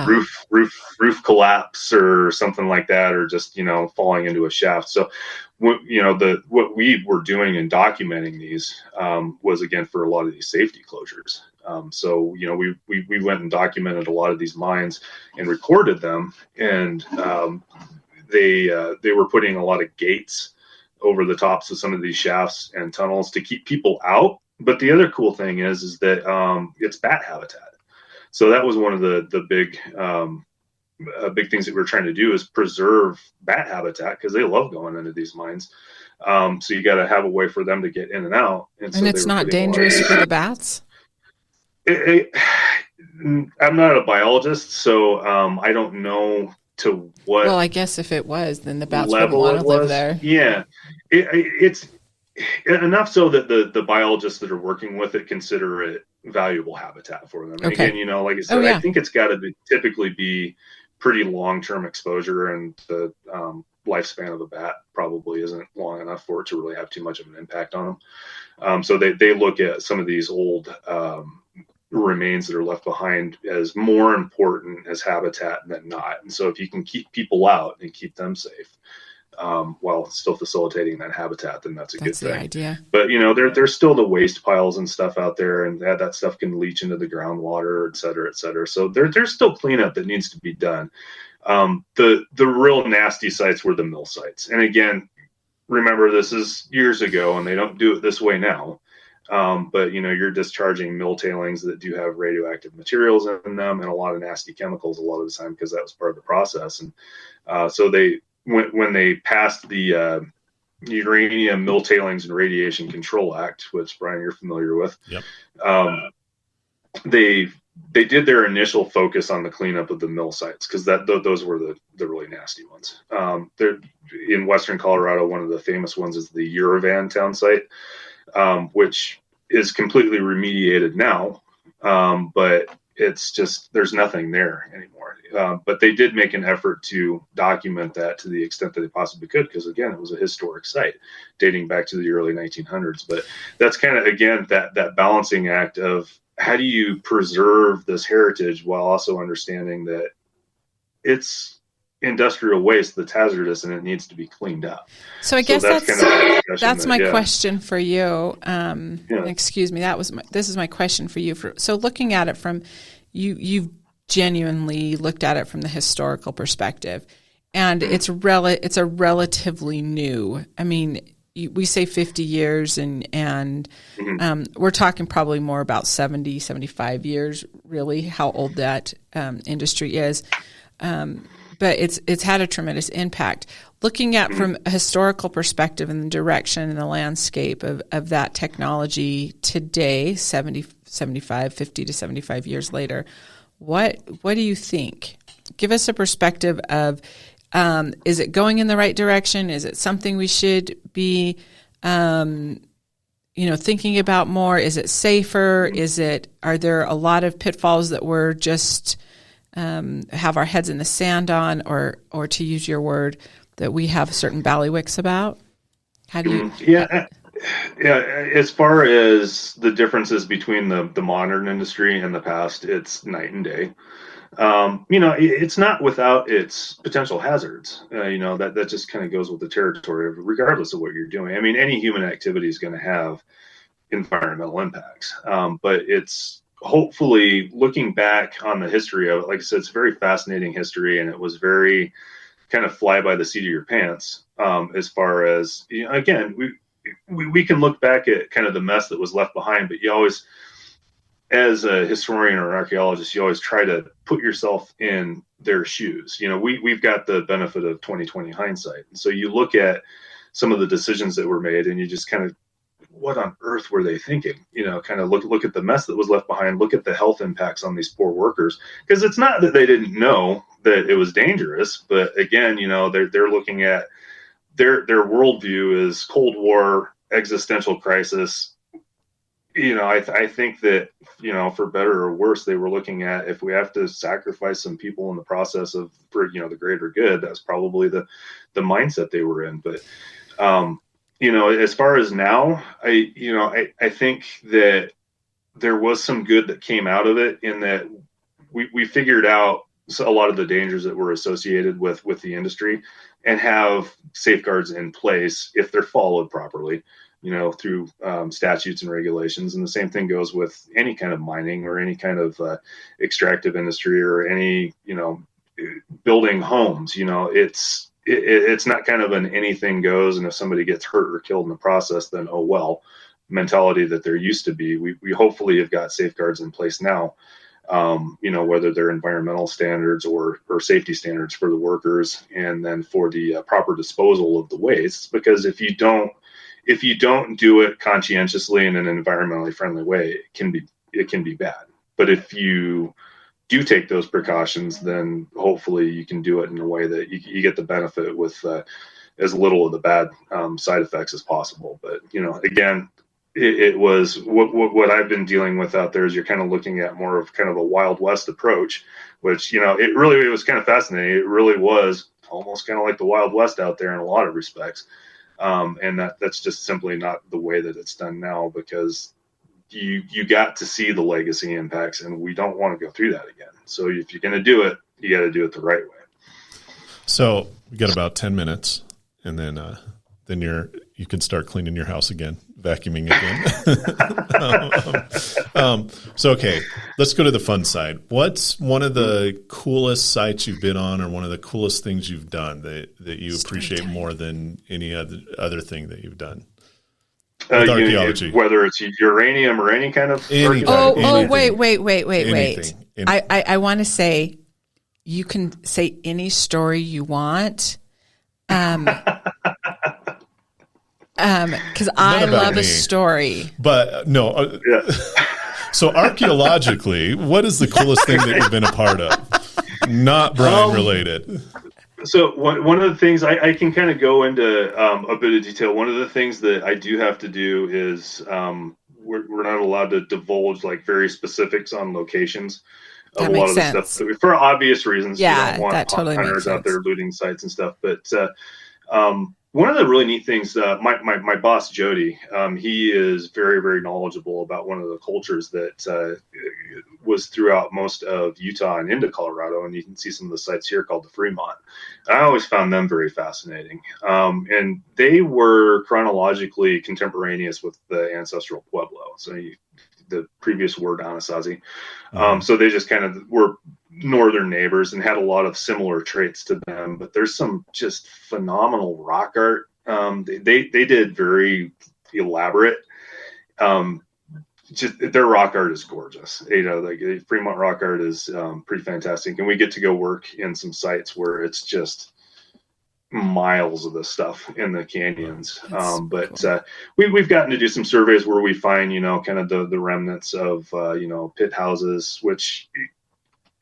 roof collapse or something like that, or just falling into a shaft. So what we were doing and documenting these was, again, for a lot of these safety closures. So we went and documented a lot of these mines and recorded them, and they were putting a lot of gates over the tops of some of these shafts and tunnels to keep people out. But the other cool thing is that it's bat habitat. So that was one of the big things that we were trying to do, is preserve bat habitat, because they love going into these mines. So you got to have a way for them to get in and out. And so it's not dangerous for the bats? I'm not a biologist, so I don't know to what. Well, I guess if it was, then the bats wouldn't want to live there. Yeah, it's enough so that the biologists that are working with it consider it valuable habitat for them. And okay. Again, like I said, I think it's got to typically be pretty long-term exposure, and the lifespan of a bat probably isn't long enough for it to really have too much of an impact on them. So they look at some of these old remains that are left behind as more important as habitat than not. And so if you can keep people out and keep them safe, while still facilitating that habitat, then that's a good thing. The idea. But there's still the waste piles and stuff out there, and that stuff can leach into the groundwater, et cetera, et cetera. So there's still cleanup that needs to be done. The real nasty sites were the mill sites, and again, remember this is years ago, and they don't do it this way now. But you're discharging mill tailings that do have radioactive materials in them and a lot of nasty chemicals a lot of the time, because that was part of the process. And so when they passed the Uranium Mill Tailings and Radiation Control Act, which Brian, you're familiar with, yep. They did their initial focus on the cleanup of the mill sites, because those were the really nasty ones. They're in Western Colorado. One of the famous ones is the Uravan town site, which is completely remediated now, but it's just, there's nothing there anymore. But they did make an effort to document that to the extent that they possibly could, because again, it was a historic site dating back to the early 1900s. But that's kind of, again, that balancing act of how do you preserve this heritage while also understanding that it's industrial waste that's hazardous and it needs to be cleaned up. So I guess that's my question for you. Yeah. Excuse me. This is my question for you. So looking at it from you've genuinely looked at it from the historical perspective, and it's a relatively new. I mean, we say 50 years, and we're talking probably more about 70, 75 years, really, how old that industry is. But it's had a tremendous impact. Looking at from a historical perspective and the direction and the landscape of that technology today, 50 to 75 years later, what do you think? Give us a perspective of, is it going in the right direction? Is it something we should be, thinking about more? Is it safer? Are there a lot of pitfalls that we're just have our heads in the sand on, or to use your word, that we have certain ballywicks about? How do you? Yeah. As far as the differences between the modern industry and the past, it's night and day. It's not without its potential hazards. That just kind of goes with the territory, regardless of what you're doing. I mean, any human activity is going to have environmental impacts, but it's hopefully looking back on the history of it. Like I said, it's a very fascinating history, and it was very kind of fly by the seat of your pants. As far as, again, we can look back at kind of the mess that was left behind, but you always, as a historian or archaeologist, you always try to put yourself in their shoes. We've got the benefit of 20/20 hindsight. And so you look at some of the decisions that were made, and you just kind of, what on earth were they thinking? Kind of look at the mess that was left behind, look at the health impacts on these poor workers. Because it's not that they didn't know that it was dangerous, but again, they're looking at their worldview is Cold War, existential crisis. I think that, for better or worse, they were looking at, if we have to sacrifice some people in the process for the greater good, that's probably the mindset they were in. But, as far as now, I think that there was some good that came out of it, in that we figured out a lot of the dangers that were associated with the industry, and have safeguards in place if they're followed properly, through statutes and regulations. And the same thing goes with any kind of mining or any kind of extractive industry, or any, building homes. It's not kind of an anything goes, and if somebody gets hurt or killed in the process, then oh well mentality that there used to be. We hopefully have got safeguards in place now, whether they're environmental standards or safety standards for the workers, and then for the proper disposal of the waste. Because if you don't do it conscientiously in an environmentally friendly way, it can be bad. But if you do take those precautions, then hopefully you can do it in a way that you get the benefit with as little of the bad side effects as possible. But again, it was what I've been dealing with out there is you're kind of looking at more of kind of a Wild West approach, which it was kind of fascinating. It really was almost kind of like the Wild West out there in a lot of respects. And that's just simply not the way that it's done now, because you got to see the legacy impacts, and we don't want to go through that again. So if you're going to do it, you got to do it the right way. So we got about 10 minutes. and then you can start cleaning your house again, vacuuming again. So, okay, let's go to the fun side. What's one of the coolest sites you've been on, or one of the coolest things you've done that you appreciate more than any other thing that you've done? With archaeology, whether it's uranium or any kind of anything. Wait. I want to say, you can say any story you want. Because I love a story. But no. So archaeologically, what is the coolest thing that you've been a part of? Not Brian related. So one of the things I can kind of go into a bit of detail. One of the things that I do have to do is we're not allowed to divulge like very specifics on locations of a lot of the stuff for obvious reasons. Yeah, you don't want that totally makes hunters sense. out there looting sites and stuff. But one of the really neat things, my boss Jody, he is very, very knowledgeable about one of the cultures that was throughout most of Utah and into Colorado, and you can see some of the sites here called the Fremont. I always found them very fascinating, and they were chronologically contemporaneous with the ancestral Pueblo, so the previous word Anasazi. So they just kind of were northern neighbors and had a lot of similar traits to them, but there's some just phenomenal rock art. They did very elaborate, just their rock art is gorgeous. Like Fremont rock art is pretty fantastic. And we get to go work in some sites where it's just miles of this stuff in the canyons. But we've gotten to do some surveys where we find, kind of the remnants of, pit houses, which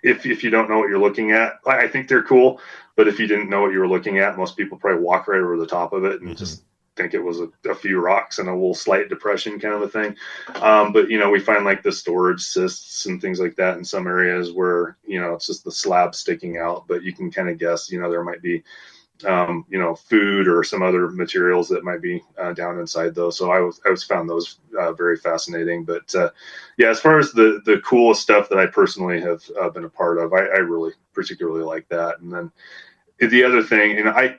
if you don't know what you're looking at, I think they're cool. But if you didn't know what you were looking at, most people probably walk right over the top of it and just think it was a few rocks and a little slight depression kind of a thing. But, we find like the storage cysts and things like that in some areas where, it's just the slab sticking out, but you can kind of guess, there might be, food or some other materials that might be down inside those. So I was found those very fascinating. But as far as the coolest stuff that I personally have been a part of, I really particularly like that. And then the other thing, and I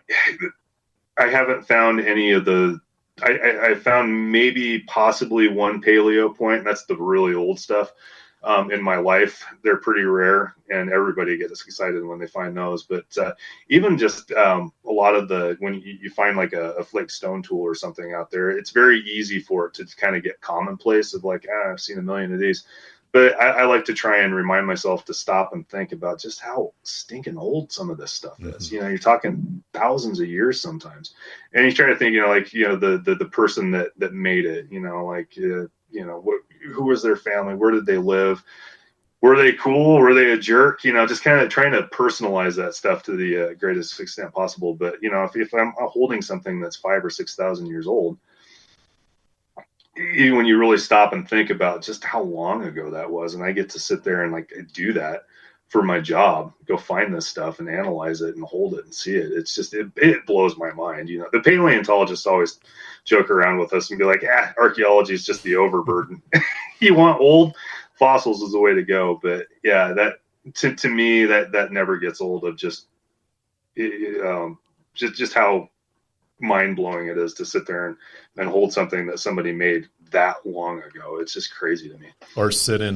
haven't found any of the. I found maybe possibly one paleo point. That's the really old stuff. In my life, they're pretty rare, and everybody gets excited when they find those. But even just a lot of when you find like a flake stone tool or something out there, it's very easy for it to kind of get commonplace of like, I've seen a million of these. But I like to try and remind myself to stop and think about just how stinking old some of this stuff is. You're talking thousands of years sometimes, and you try to think, the person that made it, who was their family? Where did they live? Were they cool? Were they a jerk? Just kind of trying to personalize that stuff to the greatest extent possible. But, if I'm holding something that's 5,000 or 6,000 years old, when you really stop and think about just how long ago that was, and I get to sit there and like do that for my job, go find this stuff and analyze it and hold it and see it. It's just, it blows my mind. The paleontologists always joke around with us and be like, archaeology is just the overburden. You want old fossils is the way to go. But yeah, that to me, that never gets old of just how mind blowing it is to sit there and hold something that somebody made that long ago. It's just crazy to me. Or sit in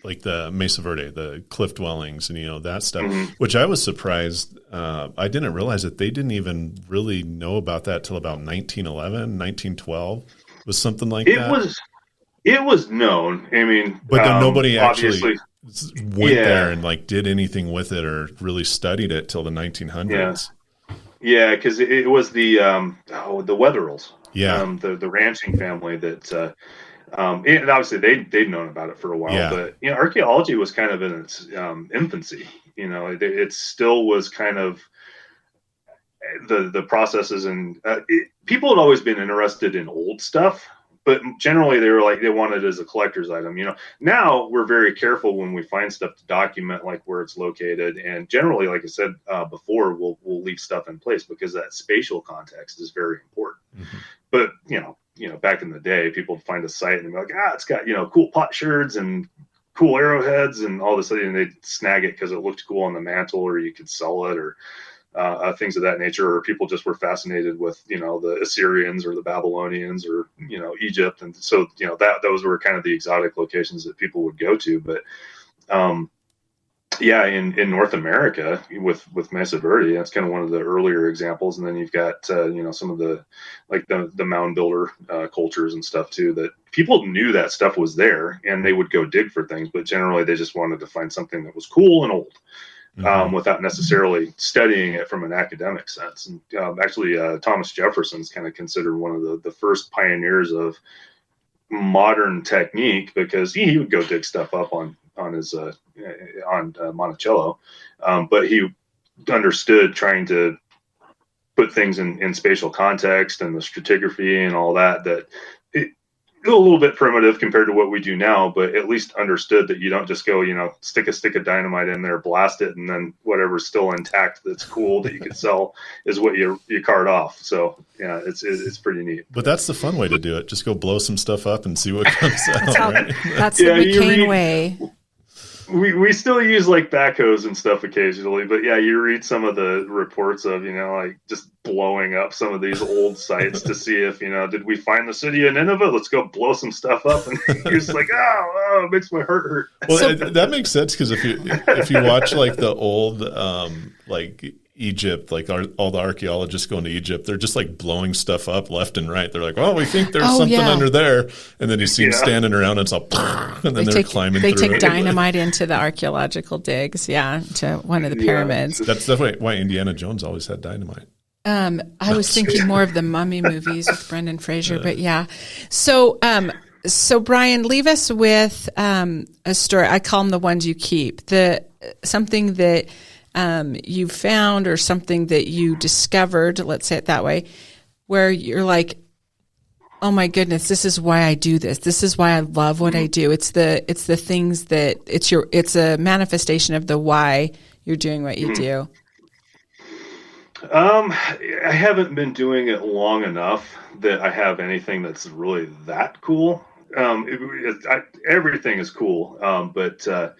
like the Mesa Verde, the cliff dwellings and, that stuff, which I was surprised. I didn't realize that they didn't even really know about that till about 1911, 1912 was something like that. It was known. I mean, but then nobody actually went there and like did anything with it or really studied it till the 1900s. Yeah, because it was the Wetherells. Yeah, the ranching family that, and obviously they'd known about it for a while. Yeah. But archaeology was kind of in its infancy. It still was kind of the processes, and people had always been interested in old stuff. But generally, they wanted it as a collector's item. Now we're very careful when we find stuff to document, like where it's located, and generally, like I said before, we'll leave stuff in place because that spatial context is very important. But back in the day, people would find a site and be like, it's got cool potsherds and cool arrowheads and all this, and they'd snag it because it looked cool on the mantle, or you could sell it, or things of that nature, or people just were fascinated with, the Assyrians or the Babylonians or, Egypt. And so, those were kind of the exotic locations that people would go to. But, in North America with Mesa Verde, that's kind of one of the earlier examples. And then you've got, some of the, like the mound builder cultures and stuff too, that people knew that stuff was there and they would go dig for things, but generally they just wanted to find something that was cool and old. Without necessarily studying it from an academic sense. And actually, Thomas Jefferson's kind of considered one of the first pioneers of modern technique, because he would go dig stuff up on his Monticello, but he understood trying to put things in spatial context and the stratigraphy and all that a little bit primitive compared to what we do now, but at least understood that you don't just go, stick a stick of dynamite in there, blast it, and then whatever's still intact that's cool that you can sell is what you cart off. So yeah, it's pretty neat. But that's the fun way to do it. Just go blow some stuff up and see what comes out. Right? That's the McCain way. We still use like backhoes and stuff occasionally, but yeah, you read some of the reports of, like just blowing up some of these old sites to see if, did we find the city of Nineveh? Let's go blow some stuff up. And you're just like, oh, it makes my heart hurt. Well, that makes sense, because if you watch like the old, like Egypt, like all the archaeologists going to Egypt, they're just like blowing stuff up left and right. They're like, well, we think there's something under there. And then you see them standing around and it's all, and then they're climbing through. They take dynamite into the archaeological digs, to one of the pyramids. That's definitely why Indiana Jones always had dynamite. I was thinking more of the Mummy movies with Brendan Fraser, but yeah. So Brian, leave us with a story. I call them the ones you keep. Something that you found, or something that you discovered, let's say it that way, where you're like, oh my goodness, this is why I do this. This is why I love what I do. It's the things that it's a manifestation of the why you're doing what you do. I haven't been doing it long enough that I have anything that's really that cool. Everything is cool. But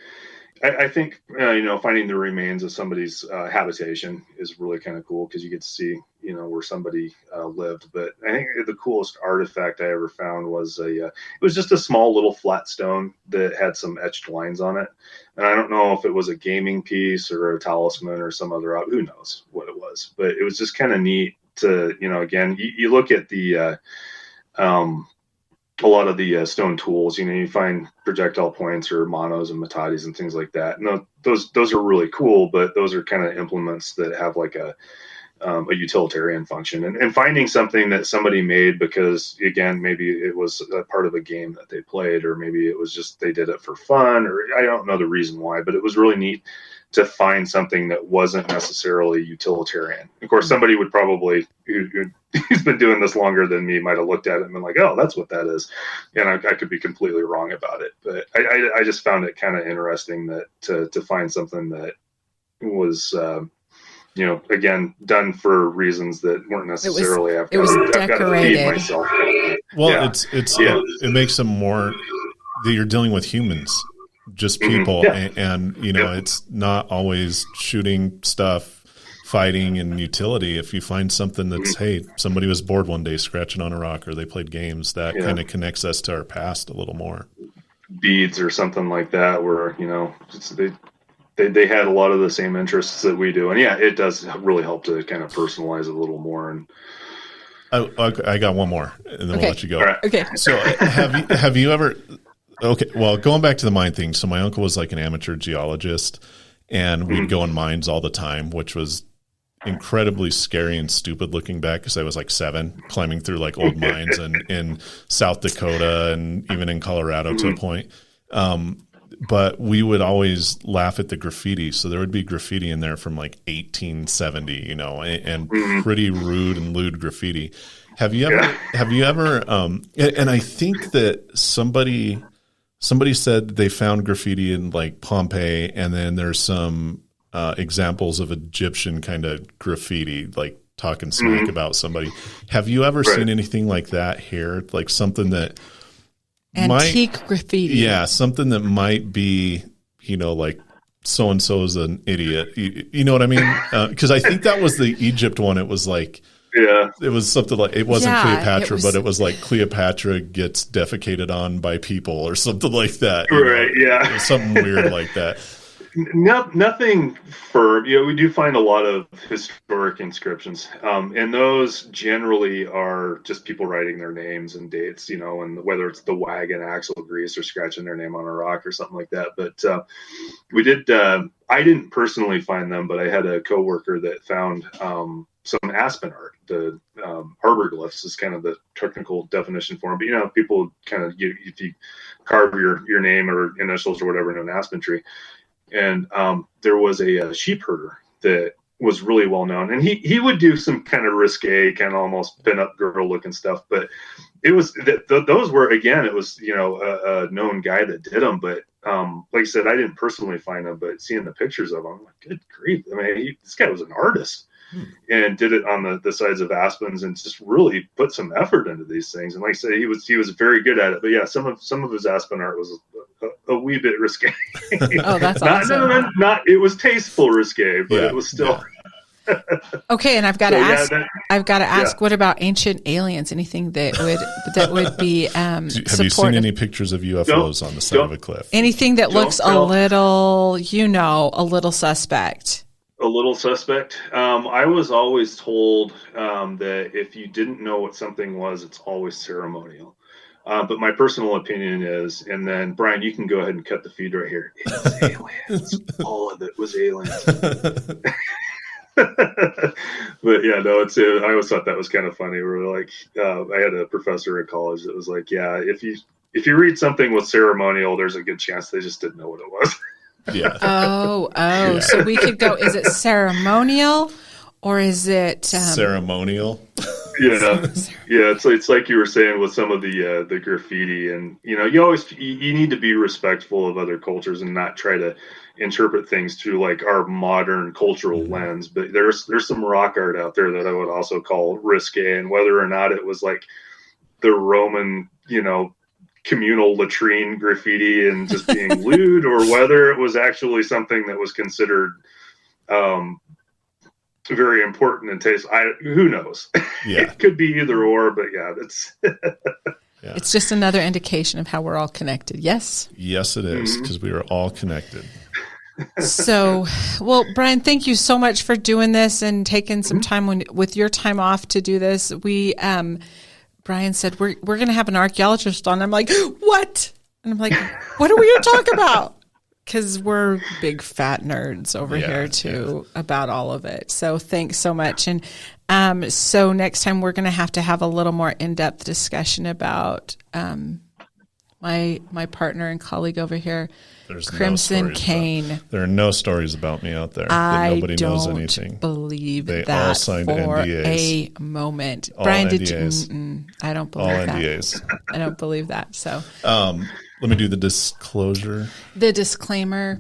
I think, finding the remains of somebody's habitation is really kind of cool, because you get to see, where somebody lived. But I think the coolest artifact I ever found was it was just a small little flat stone that had some etched lines on it. And I don't know if it was a gaming piece or a talisman or some other, who knows what it was, but it was just kind of neat to, again, you look at the, a lot of the stone tools, you find projectile points or monos and matatis and things like that. No, those are really cool, but those are kind of implements that have like a utilitarian function. And finding something that somebody made because, again, maybe it was a part of a game that they played, or maybe it was just they did it for fun, or I don't know the reason why, but it was really neat to find something that wasn't necessarily utilitarian. Of course, somebody would probably, who's been doing this longer than me, might have looked at it and been like, oh, that's what that is. And I could be completely wrong about it. But I just found it kind of interesting that to find something that was, again, done for reasons that weren't necessarily, it was decorated. Myself. Well, yeah. It makes them more that you're dealing with humans. Just people, and it's not always shooting stuff, fighting, and utility. If you find something that's, hey, somebody was bored one day scratching on a rock, or they played games, that kind of connects us to our past a little more. Beads or something like that, where they had a lot of the same interests that we do, and it does really help to kind of personalize it a little more. And I got one more, and then we'll let you go. Right. Okay. So have you ever? Okay, well, going back to the mine thing, so my uncle was like an amateur geologist, and we'd go in mines all the time, which was incredibly scary and stupid looking back, because I was like 7, climbing through like old mines in South Dakota and even in Colorado to a point. But we would always laugh at the graffiti. So there would be graffiti in there from like 1870, and pretty rude and lewd graffiti. Have you ever, and I think that somebody said they found graffiti in like Pompeii, and then there's some examples of Egyptian kind of graffiti, like talking smack about somebody. Have you ever seen anything like that here? Like something that antique graffiti? Yeah, something that might be, like so and so is an idiot. You know what I mean? Because I think that was the Egypt one. It was like, Yeah. it was something like, it wasn't Yeah, Cleopatra, but it was like Cleopatra gets defecated on by people or something like that. Right. Yeah. It was something weird like that. Nothing firm. We do find a lot of historic inscriptions, and those generally are just people writing their names and dates, and whether it's the wagon axle grease or scratching their name on a rock or something like that. But we did. I didn't personally find them, but I had a coworker that found some aspen art. The harbor glyphs is kind of the technical definition for them. But people kind of if you carve your name or initials or whatever in an aspen tree. And there was a sheep herder that was really well known, and he would do some kind of risque, kind of almost pin-up girl looking stuff. But it was those were, again, it was a known guy that did them. But like I said, I didn't personally find them, but seeing the pictures of them, I'm like, good grief! I mean, this guy was an artist. And did it on the sides of aspens and just really put some effort into these things. And like I say, he was very good at it. But yeah, some of his aspen art was a wee bit risque. Oh, that's awesome. Not it was tasteful risque, but it was still. Yeah. Okay, and I've got to ask. What about ancient aliens? Anything that would be have you seen any pictures of UFOs on the side of a cliff? Anything that looks a little suspect? A little suspect. I was always told that if you didn't know what something was, it's always ceremonial. But my personal opinion is, and then Brian, you can go ahead and cut the feed right here. It was aliens. All of it was aliens. But yeah, no, I always thought that was kind of funny. We're like, I had a professor in college that was like, yeah, if you read something with ceremonial, there's a good chance they just didn't know what it was. Yeah. Oh. Yeah. So we could go, is it ceremonial or is it ceremonial? Yeah. Yeah. It's like you were saying with some of the graffiti, and you need to be respectful of other cultures and not try to interpret things through like our modern cultural lens. But there's some rock art out there that I would also call risque, and whether or not it was like the Roman, communal latrine graffiti and just being lewd, or whether it was actually something that was considered very important in taste. Who knows? Yeah. It could be either or, but yeah, that's It's just another indication of how we're all connected. Yes? Yes, it is, because we are all connected. So, well, Brian, thank you so much for doing this and taking some time with your time off to do this. Brian said, we're going to have an archaeologist on. I'm like, what? And I'm like, what are we going to talk about? Because we're big fat nerds over here too about all of it. So thanks so much. And so next time we're going to have a little more in-depth discussion about my partner and colleague over here, There's Crimson Cane. There are no stories about me out there. Nobody knows anything. Believe they that all signed for NDAs. a moment. All Brian, NDAs. I don't believe all that. NDAs. I don't believe that. So, let me do the disclosure. The disclaimer.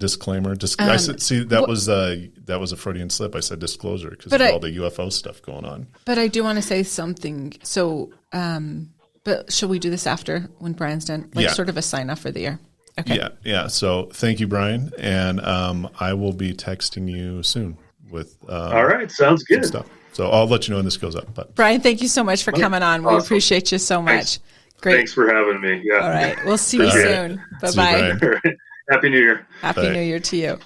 I said, see, that was a Freudian slip. I said disclosure because of all the UFO stuff going on. But I do want to say something. So, but shall we do this after when Brian's done? Sort of a sign off for the year. Okay. Yeah. So thank you, Brian, and I will be texting you soon with. All right, sounds good. Stuff. So I'll let you know when this goes up. But Brian, thank you so much for coming on. We appreciate you so much. Thanks. Great. Thanks for having me. Yeah. All right. We'll see you soon. Bye-bye. Happy New Year. Happy New Year to you.